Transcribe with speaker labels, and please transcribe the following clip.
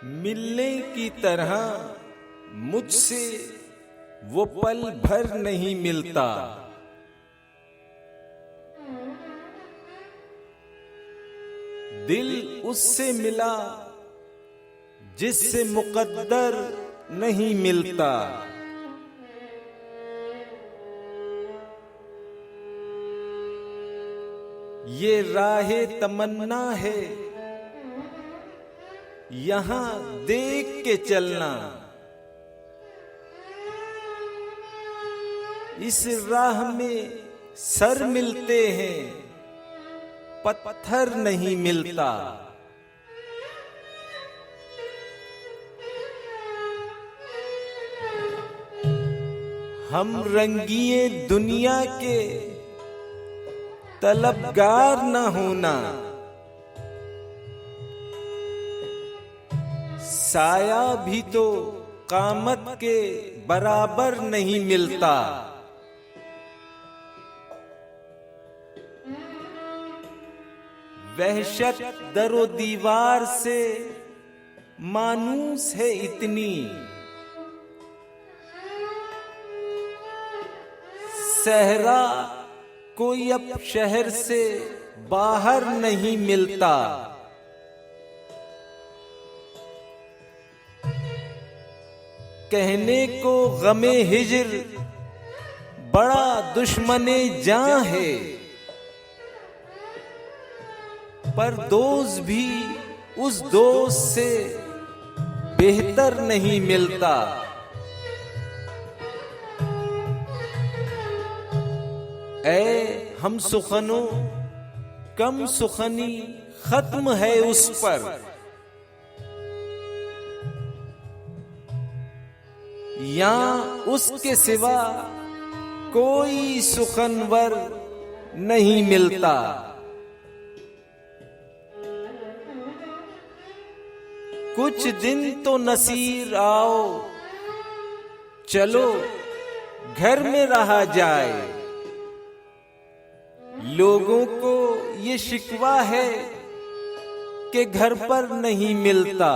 Speaker 1: मिलने की तरह मुझसे वो पल भर नहीं मिलता। दिल उससे मिला जिससे मुकद्दर नहीं मिलता। ये राहे तमन्ना है, यहां देख के चलना। इस राह में सर मिलते हैं, पत्थर नहीं मिलता। हम रंगीए दुनिया के तलबगार न होना। साया भी तो कामत के बराबर नहीं मिलता। वहशत दरो दीवार से मानूस है इतनी, सहरा कोई अब शहर से बाहर नहीं मिलता। कहने को गमे हिज्र बड़ा दुश्मने जान है, पर दोस्त भी उस दोस्त से बेहतर नहीं मिलता। ऐ हम सुखनों कम सुखनी खत्म है उस पर। यहां उसके सिवा कोई सुखनवर नहीं मिलता। कुछ दिन तो नसीर आओ, चलो घर में रहा जाए। लोगों को ये शिकवा है कि घर पर नहीं मिलता।